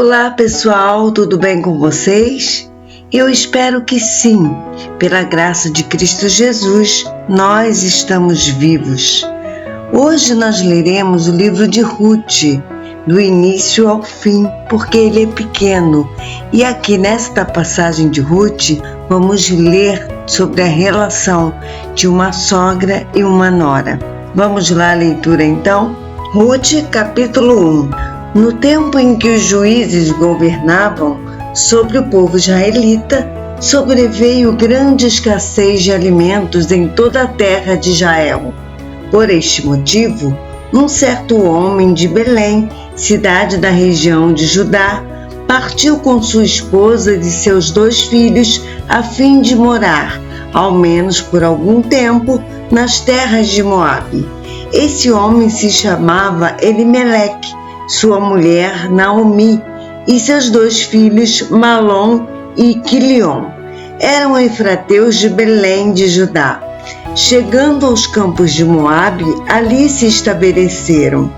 Olá pessoal, tudo bem com vocês? Eu espero que sim, pela graça de Cristo Jesus, nós estamos vivos. Hoje nós leremos o livro de Ruth, do início ao fim, porque ele é pequeno. E aqui nesta passagem de Ruth, vamos ler sobre a relação de uma sogra e uma nora. Vamos lá a leitura então? Ruth, capítulo 1. No tempo em que os juízes governavam sobre o povo israelita, sobreveio grande escassez de alimentos em toda a terra de Israel. Por este motivo, um certo homem de Belém, cidade da região de Judá, partiu com sua esposa e seus 2 filhos a fim de morar, ao menos por algum tempo, nas terras de Moabe. Esse homem se chamava Elimeleque, sua mulher Naomi e seus 2 filhos Malom e Quilion. Eram efrateus de Belém de Judá. Chegando aos campos de Moabe, ali se estabeleceram.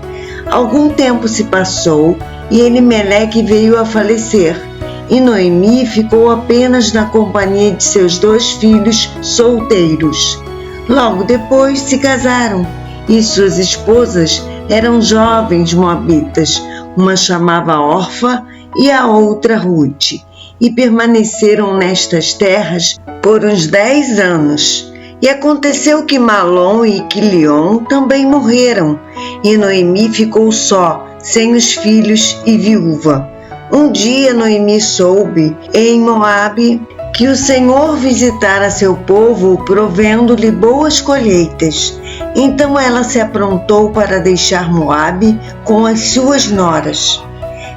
Algum tempo se passou e Elimeleque veio a falecer, e Noemi ficou apenas na companhia de seus 2 filhos solteiros. Logo depois se casaram, e suas esposas eram jovens moabitas, uma chamava Orfa e a outra Ruth, e permaneceram nestas terras por uns 10 anos. E aconteceu que Malom e Quilion também morreram, e Noemi ficou só, sem os filhos e viúva. Um dia Noemi soube, em Moabe, que o Senhor visitara seu povo, provendo-lhe boas colheitas. Então ela se aprontou para deixar Moabe com as suas noras.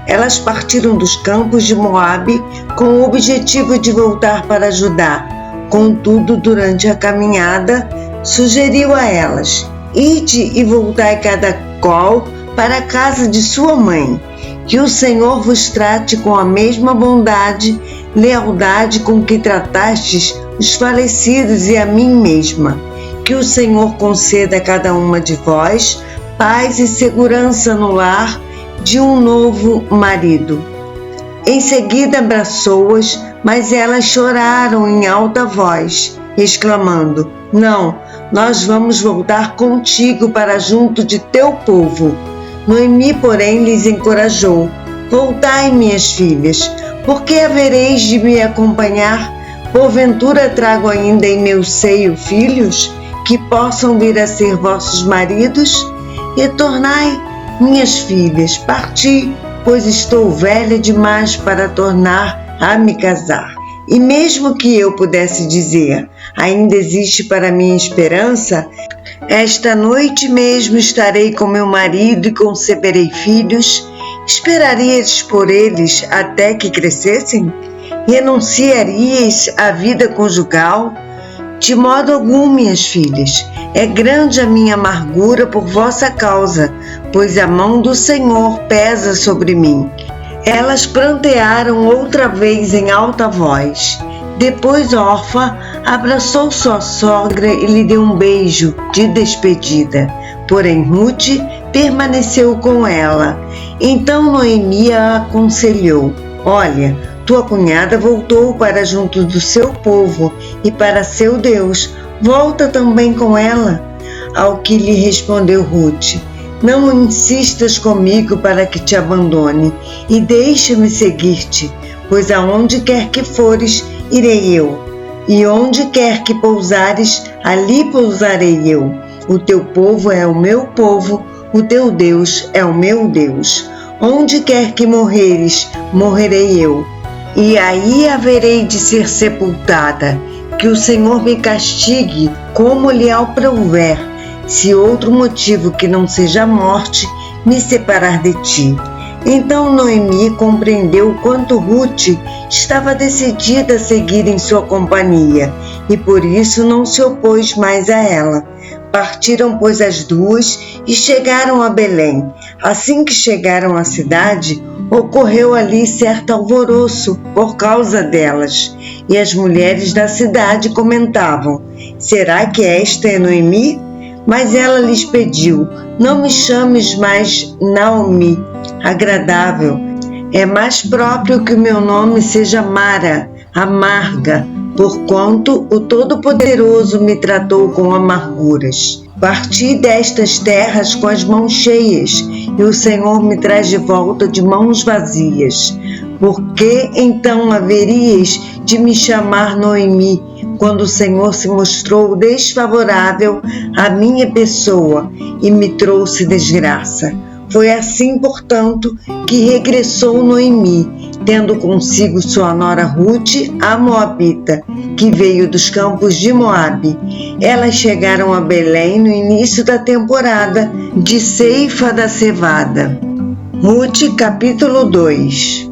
Elas partiram dos campos de Moabe com o objetivo de voltar para Judá. Contudo, durante a caminhada, sugeriu a elas: ide e voltai cada qual para a casa de sua mãe. Que o Senhor vos trate com a mesma bondade, lealdade com que tratastes os falecidos e a mim mesma. Que o Senhor conceda a cada uma de vós paz e segurança no lar de um novo marido. Em seguida abraçou-as, mas elas choraram em alta voz, exclamando: não, nós vamos voltar contigo para junto de teu povo. Noemi, porém, lhes encorajou: voltai, minhas filhas, porque havereis de me acompanhar? Porventura trago ainda em meu seio filhos que possam vir a ser vossos maridos? Retornai, minhas filhas, parti, pois estou velha demais para tornar a me casar. E mesmo que eu pudesse dizer: ainda existe para mim esperança, esta noite mesmo estarei com meu marido e conceberei filhos, esperarias por eles até que crescessem? Renunciarias à vida conjugal? De modo algum, minhas filhas, é grande a minha amargura por vossa causa, pois a mão do Senhor pesa sobre mim. Elas prantearam outra vez em alta voz. Depois Orfa abraçou sua sogra e lhe deu um beijo de despedida. Porém Ruth permaneceu com ela. Então Noemi a aconselhou: olha, tua cunhada voltou para junto do seu povo e para seu Deus. Volta também com ela. Ao que lhe respondeu Ruth: não insistas comigo para que te abandone, e deixa-me seguir-te, pois aonde quer que fores, irei eu, e onde quer que pousares, ali pousarei eu. O teu povo é o meu povo, o teu Deus é o meu Deus. Onde quer que morreres, morrerei eu, e aí haverei de ser sepultada. Que o Senhor me castigue como lhe aprouver, se outro motivo que não seja a morte me separar de ti. Então Noemi compreendeu quanto Ruth estava decidida a seguir em sua companhia, e por isso não se opôs mais a ela. Partiram, pois, as duas e chegaram a Belém. Assim que chegaram à cidade, ocorreu ali certo alvoroço por causa delas, e as mulheres da cidade comentavam: será que esta é Noemi? Mas ela lhes pediu: não me chames mais Naomi, agradável, É mais próprio que o meu nome seja Mara, amarga, porquanto o Todo-Poderoso me tratou com amarguras. Parti destas terras com as mãos cheias, e o Senhor me traz de volta de mãos vazias. Por que então haveríeis de me chamar Noemi, quando o Senhor se mostrou desfavorável à minha pessoa e me trouxe desgraça? Foi assim, portanto, que regressou Noemi, tendo consigo sua nora Rute, a Moabita, que veio dos campos de Moabe. Elas chegaram a Belém no início da temporada de ceifa da cevada. Rute, capítulo 2.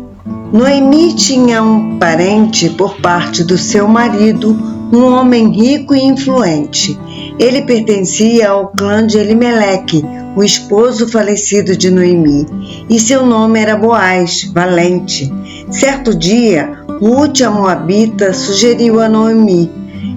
Noemi tinha um parente por parte do seu marido, um homem rico e influente. Ele pertencia ao clã de Elimeleque, o esposo falecido de Noemi, e seu nome era Boaz, valente. Certo dia, Rute, a Moabita, sugeriu a Noemi: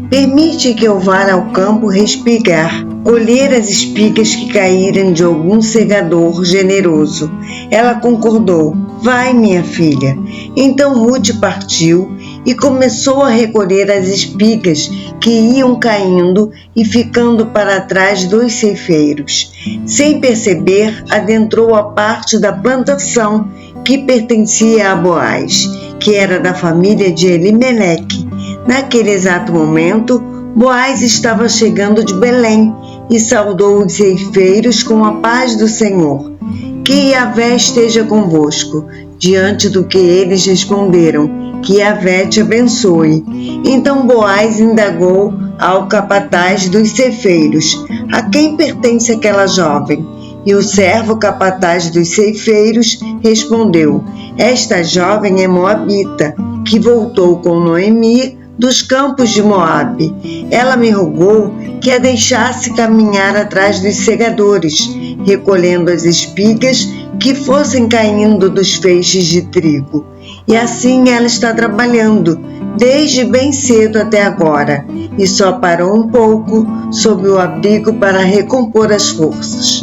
permite que eu vá ao campo respigar, colher as espigas que caírem de algum segador generoso. Ela concordou: vai, minha filha. Então Rute partiu e começou a recolher as espigas que iam caindo e ficando para trás dos ceifeiros. Sem perceber, adentrou a parte da plantação que pertencia a Boaz, que era da família de Elimeleque. Naquele exato momento, Boaz estava chegando de Belém e saudou os ceifeiros com a paz do Senhor. Que Yahvé esteja convosco. Diante do que eles responderam: que Yahvé te abençoe. Então Boaz indagou ao capataz dos ceifeiros: a quem pertence aquela jovem? E o servo capataz dos ceifeiros respondeu: esta jovem é moabita, que voltou com Noemi dos campos de Moabe. Ela me rogou que a deixasse caminhar atrás dos segadores, recolhendo as espigas que fossem caindo dos feixes de trigo. E assim ela está trabalhando, desde bem cedo até agora, e só parou um pouco sob o abrigo para recompor as forças.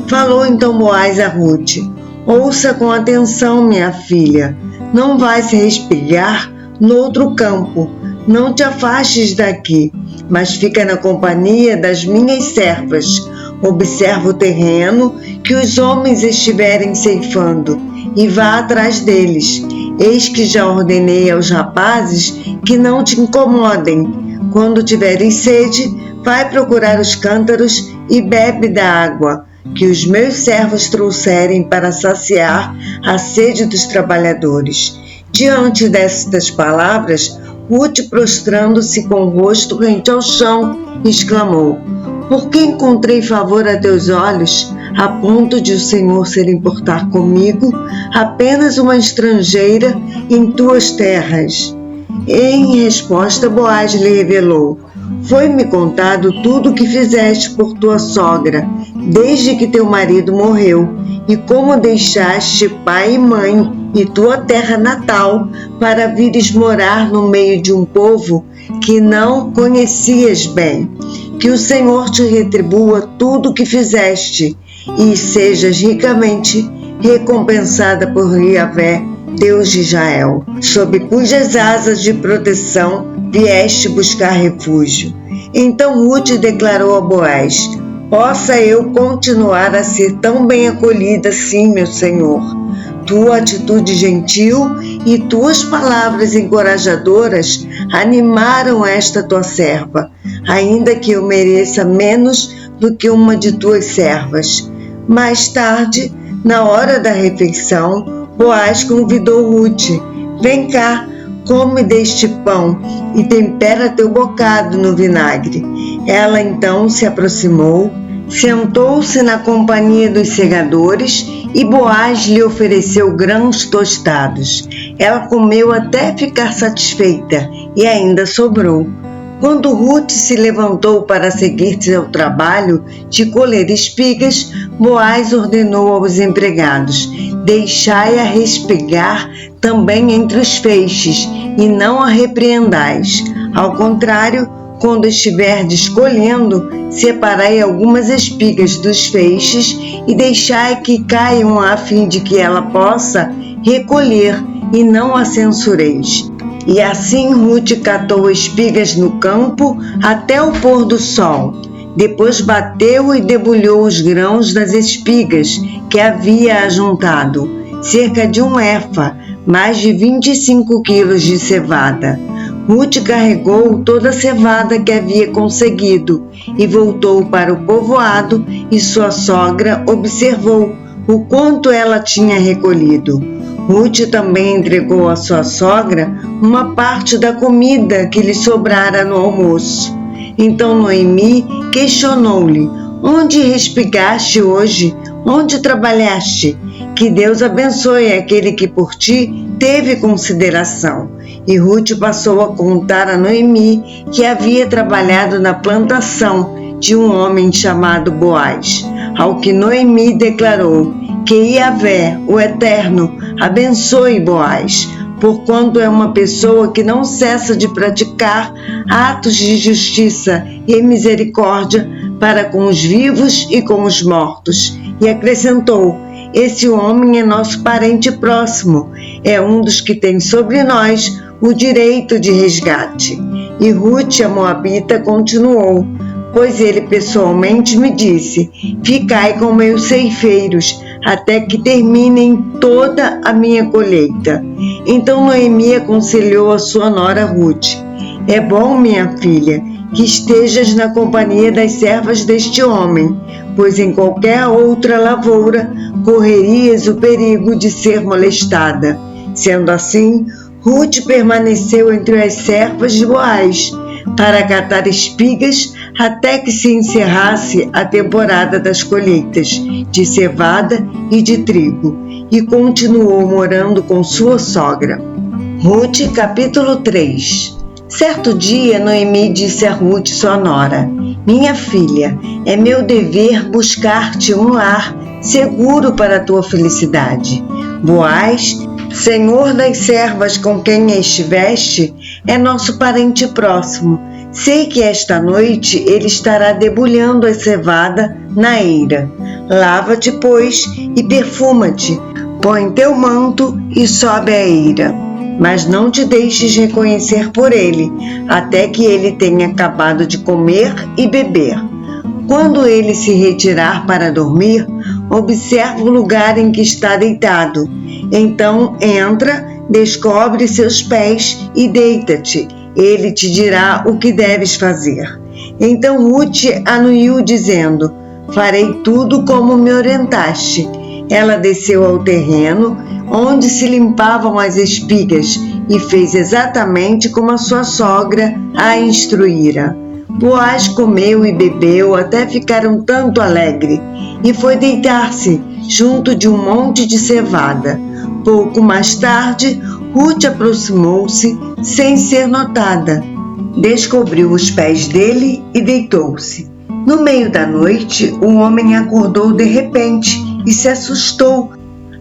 Falou então Boaz a Rute: ouça com atenção, minha filha, não vais respigar no outro campo, não te afastes daqui, mas fica na companhia das minhas servas. Observa o terreno que os homens estiverem ceifando e vá atrás deles. Eis que já ordenei aos rapazes que não te incomodem. Quando tiveres sede, vai procurar os cântaros e bebe da água que os meus servos trouxerem para saciar a sede dos trabalhadores. Diante destas palavras, Rute, prostrando-se com o rosto rente ao chão, exclamou: por que encontrei favor a teus olhos, a ponto de o Senhor se importar comigo, apenas uma estrangeira em tuas terras? Em resposta, Boaz lhe revelou: foi-me contado tudo o que fizeste por tua sogra, desde que teu marido morreu, e como deixaste pai e mãe e tua terra natal para vires morar no meio de um povo que não conhecias bem. Que o Senhor te retribua tudo o que fizeste e sejas ricamente recompensada por Yahvé, Deus de Israel, sob cujas asas de proteção vieste buscar refúgio. Então Rute declarou a Boaz: possa eu continuar a ser tão bem acolhida assim, meu Senhor. Tua atitude gentil e tuas palavras encorajadoras animaram esta tua serva, ainda que eu mereça menos do que uma de tuas servas. Mais tarde, na hora da refeição, Boaz convidou Rute: vem cá, come deste pão e tempera teu bocado no vinagre. Ela então se aproximou, sentou-se na companhia dos segadores e Boaz lhe ofereceu grãos tostados. Ela comeu até ficar satisfeita e ainda sobrou. Quando Rute se levantou para seguir ao trabalho de colher espigas, Boaz ordenou aos empregados: deixai-a respigar também entre os feixes e não a repreendais. Ao contrário, quando estiverdes colhendo, separai algumas espigas dos feixes e deixai que caiam a fim de que ela possa recolher e não a censureis. E assim Ruth catou espigas no campo até o pôr do sol. Depois bateu e debulhou os grãos das espigas que havia ajuntado, cerca de 1 efa, mais de 25 quilos de cevada. Ruth carregou toda a cevada que havia conseguido e voltou para o povoado, e sua sogra observou o quanto ela tinha recolhido. Ruth também entregou à sua sogra uma parte da comida que lhe sobrara no almoço. Então Noemi questionou-lhe: onde respigaste hoje? Onde trabalhaste? Que Deus abençoe aquele que por ti teve consideração. E Ruth passou a contar a Noemi que havia trabalhado na plantação de um homem chamado Boaz, ao que Noemi declarou: que Yahvé, o Eterno, abençoe Boaz, porquanto é uma pessoa que não cessa de praticar atos de justiça e misericórdia para com os vivos e com os mortos. E acrescentou: esse homem é nosso parente próximo, é um dos que tem sobre nós o direito de resgate. E Ruth, a moabita, continuou: pois ele pessoalmente me disse: ficai com meus ceifeiros, até que terminem toda a minha colheita. Então Noemi aconselhou a sua nora Ruth: é bom, minha filha, que estejas na companhia das servas deste homem, pois em qualquer outra lavoura correrias o perigo de ser molestada. Sendo assim, Ruth permaneceu entre as servas de Boaz para catar espigas até que se encerrasse a temporada das colheitas de cevada e de trigo, e continuou morando com sua sogra. Ruth, capítulo 3. Certo dia, Noemi disse a Ruth, sua nora: minha filha, é meu dever buscar-te um lar seguro para a tua felicidade. Boaz, senhor das servas com quem estiveste, é nosso parente próximo. Sei que esta noite ele estará debulhando a cevada na eira. Lava-te, pois, e perfuma-te. Põe teu manto e sobe a eira. Mas não te deixes reconhecer por ele, até que ele tenha acabado de comer e beber. Quando ele se retirar para dormir, observa o lugar em que está deitado. Então entra, descobre seus pés e deita-te. Ele te dirá o que deves fazer. Então Ruth anuiu, dizendo: farei tudo como me orientaste. Ela desceu ao terreno, onde se limpavam as espigas, e fez exatamente como a sua sogra a instruíra. Boaz comeu e bebeu até ficar um tanto alegre, e foi deitar-se junto de um monte de cevada. Pouco mais tarde, Ruth aproximou-se sem ser notada. Descobriu os pés dele e deitou-se. No meio da noite, o homem acordou de repente e se assustou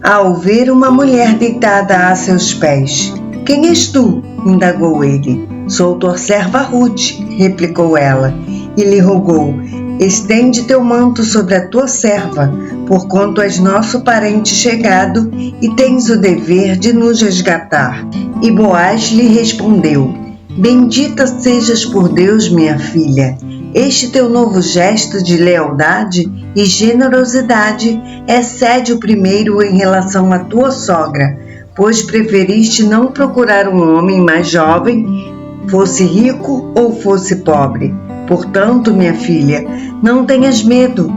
ao ver uma mulher deitada a seus pés. Quem és tu? Indagou ele. Sou tua serva Ruth, replicou ela, e lhe rogou: estende teu manto sobre a tua serva, porquanto és nosso parente chegado e tens o dever de nos resgatar. E Boaz lhe respondeu: bendita sejas por Deus, minha filha. Este teu novo gesto de lealdade e generosidade excede o primeiro em relação à tua sogra, pois preferiste não procurar um homem mais jovem, fosse rico ou fosse pobre. Portanto, minha filha, não tenhas medo.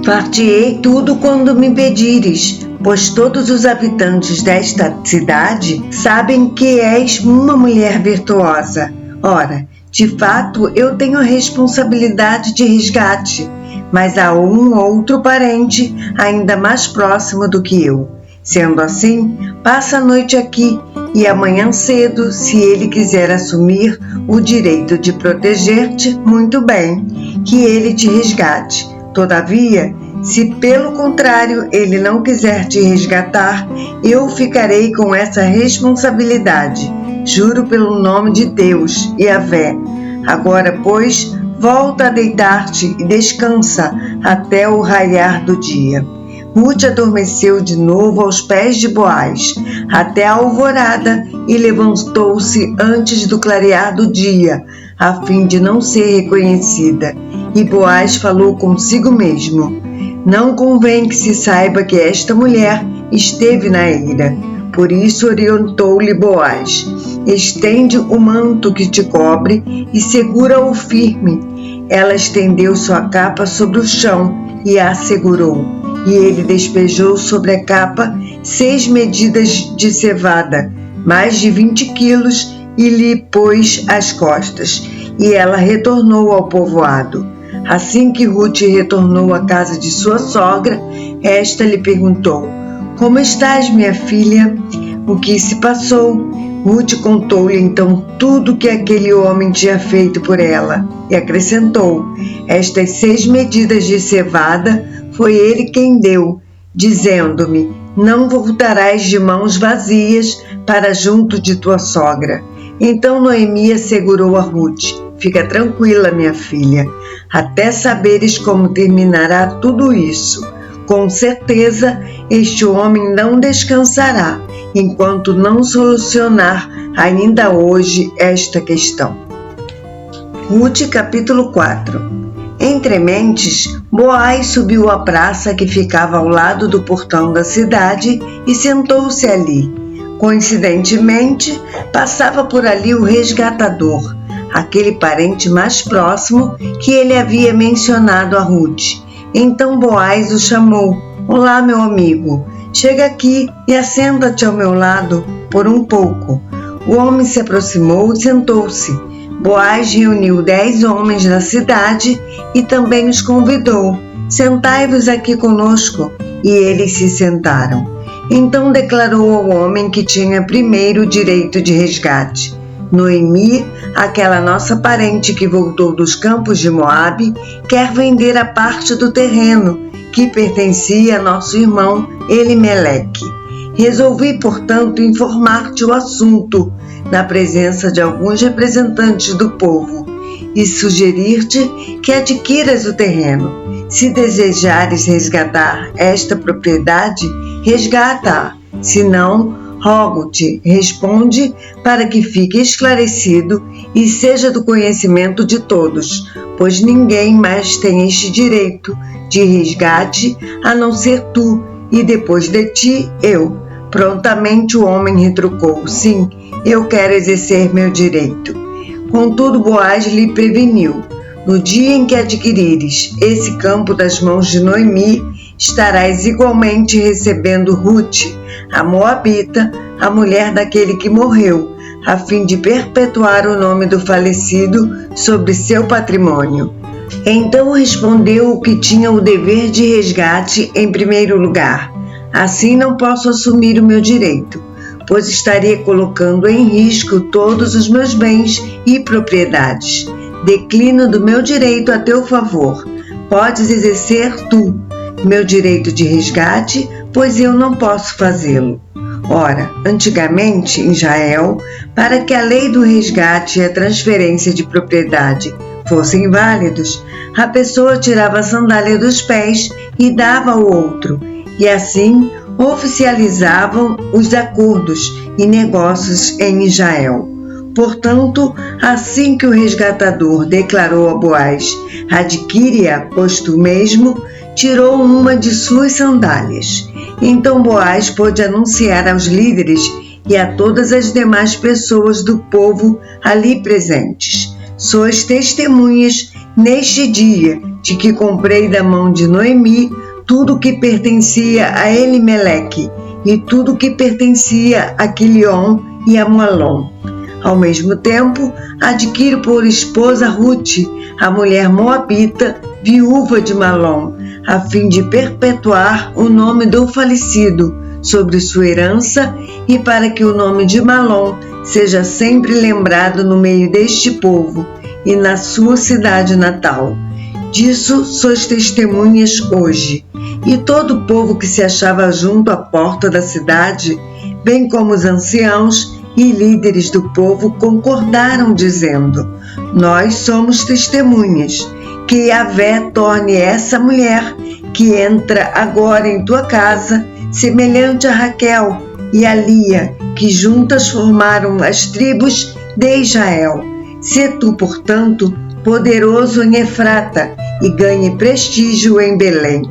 Far-te-ei tudo quando me pedires, pois todos os habitantes desta cidade sabem que és uma mulher virtuosa. Ora, de fato, eu tenho a responsabilidade de resgate, mas há um outro parente ainda mais próximo do que eu. Sendo assim, passa a noite aqui e amanhã cedo, se ele quiser assumir o direito de proteger-te, muito bem, que ele te resgate. Todavia, se pelo contrário ele não quiser te resgatar, eu ficarei com essa responsabilidade. Juro pelo nome de Deus, Yahvé. Agora, pois, volta a deitar-te e descansa até o raiar do dia. Ruth adormeceu de novo aos pés de Boaz, até a alvorada, e levantou-se antes do clarear do dia, a fim de não ser reconhecida. E Boaz falou consigo mesmo: não convém que se saiba que esta mulher esteve na eira. Por isso orientou-lhe Boaz: estende o manto que te cobre e segura-o firme. Ela estendeu sua capa sobre o chão e a segurou. E ele despejou sobre a capa 6 medidas de cevada, mais de 20 quilos, e lhe pôs às costas. E ela retornou ao povoado. Assim que Ruth retornou à casa de sua sogra, esta lhe perguntou: como estás, minha filha? O que se passou? Ruth contou-lhe então tudo o que aquele homem tinha feito por ela e acrescentou: estas 6 medidas de cevada foi ele quem deu, dizendo-me: não voltarás de mãos vazias para junto de tua sogra. Então Noemi assegurou a Ruth: fica tranquila, minha filha, até saberes como terminará tudo isso. Com certeza, este homem não descansará enquanto não solucionar ainda hoje esta questão. Ruth capítulo 4. Entre mentes, Boaz subiu à praça que ficava ao lado do portão da cidade e sentou-se ali. Coincidentemente, passava por ali o resgatador, aquele parente mais próximo que ele havia mencionado a Ruth. Então Boaz o chamou: olá, meu amigo, chega aqui e assenta-te ao meu lado por um pouco. O homem se aproximou e sentou-se. Boaz reuniu 10 homens da cidade e também os convidou: sentai-vos aqui conosco. E eles se sentaram. Então declarou ao homem que tinha primeiro o direito de resgate: Noemi, aquela nossa parente que voltou dos campos de Moabe, quer vender a parte do terreno que pertencia a nosso irmão Elimeleque. Resolvi, portanto, informar-te o assunto na presença de alguns representantes do povo e sugerir-te que adquiras o terreno. Se desejares resgatar esta propriedade, resgata-a. Se não, rogo-te, responde para que fique esclarecido e seja do conhecimento de todos, pois ninguém mais tem este direito de resgate a não ser tu, e depois de ti, eu. Prontamente o homem retrucou: sim, eu quero exercer meu direito. Contudo, Boaz lhe preveniu: no dia em que adquirires esse campo das mãos de Noemi, estarás igualmente recebendo Ruth, a Moabita, a mulher daquele que morreu, a fim de perpetuar o nome do falecido sobre seu patrimônio. Então respondeu o que tinha o dever de resgate em primeiro lugar: assim não posso assumir o meu direito, pois estaria colocando em risco todos os meus bens e propriedades. Declino do meu direito a teu favor. Podes exercer tu meu direito de resgate, pois eu não posso fazê-lo. Ora, antigamente, em Israel, para que a lei do resgate e a transferência de propriedade fossem válidos, a pessoa tirava a sandália dos pés e dava ao outro, e assim oficializavam os acordos e negócios em Israel. Portanto, assim que o resgatador declarou a Boaz: adquire-a, pois tu mesmo, tirou uma de suas sandálias. Então Boaz pôde anunciar aos líderes e a todas as demais pessoas do povo ali presentes: sois testemunhas neste dia de que comprei da mão de Noemi tudo o que pertencia a Elimeleque e tudo o que pertencia a Quilion e a Malom. Ao mesmo tempo, adquiro por esposa Ruth, a mulher moabita, viúva de Malom, a fim de perpetuar o nome do falecido sobre sua herança e para que o nome de Malom seja sempre lembrado no meio deste povo e na sua cidade natal. Disso sois testemunhas hoje. E todo o povo que se achava junto à porta da cidade, bem como os anciãos e líderes do povo, concordaram, dizendo: nós somos testemunhas, que Yahvé torne essa mulher que entra agora em tua casa, semelhante a Raquel e a Lia, que juntas formaram as tribos de Israel. Sê tu, portanto, poderoso em Efrata e ganhe prestígio em Belém.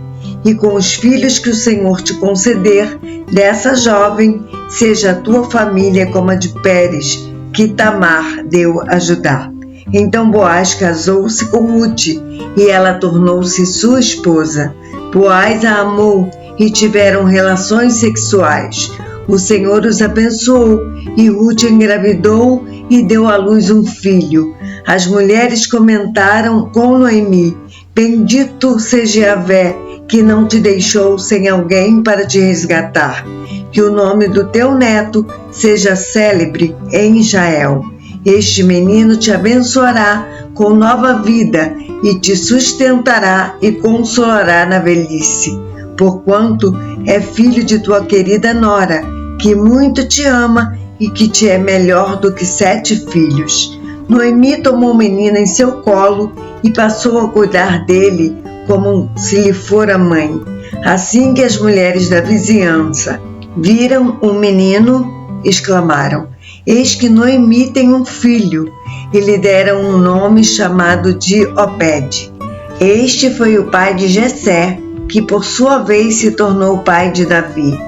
E com os filhos que o Senhor te conceder dessa jovem, seja a tua família como a de Pérez, que Tamar deu a Judá. Então Boaz casou-se com Rute, e ela tornou-se sua esposa. Boaz a amou e tiveram relações sexuais. O Senhor os abençoou, e Rute engravidou e deu à luz um filho. As mulheres comentaram com Noemi: Bendito seja Yahvé, que não te deixou sem alguém para te resgatar. Que o nome do teu neto seja célebre em Israel. Este menino te abençoará com nova vida e te sustentará e consolará na velhice, porquanto é filho de tua querida nora, que muito te ama e que te é melhor do que 7 filhos. Noemi tomou o menino em seu colo e passou a cuidar dele como se lhe fora mãe. Assim que as mulheres da vizinhança viram o menino, exclamaram: Eis que Noemi tem um filho, e lhe deram um nome chamado de Obed. Este foi o pai de Jessé, que por sua vez se tornou pai de Davi.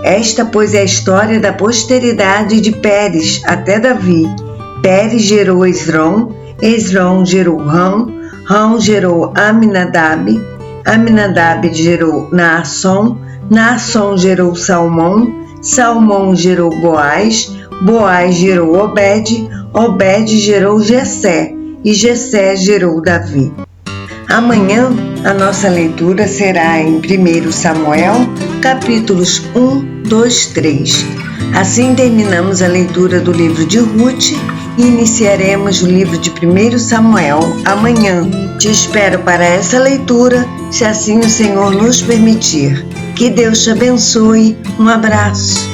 Esta, pois, é a história da posteridade de Pérez até Davi. Pérez gerou Esrom, Esrom gerou Rão, Rão gerou Aminadab, Aminadab gerou Naasson, Naasson gerou Salmão, Salmão gerou Boaz, Boaz gerou Obed, Obed gerou Jessé, e Jessé gerou Davi. Amanhã a nossa leitura será em 1 Samuel, capítulos 1, 2, 3. Assim terminamos a leitura do livro de Rute e iniciaremos o livro de 1 Samuel amanhã. Te espero para essa leitura, se assim o Senhor nos permitir. Que Deus te abençoe. Um abraço.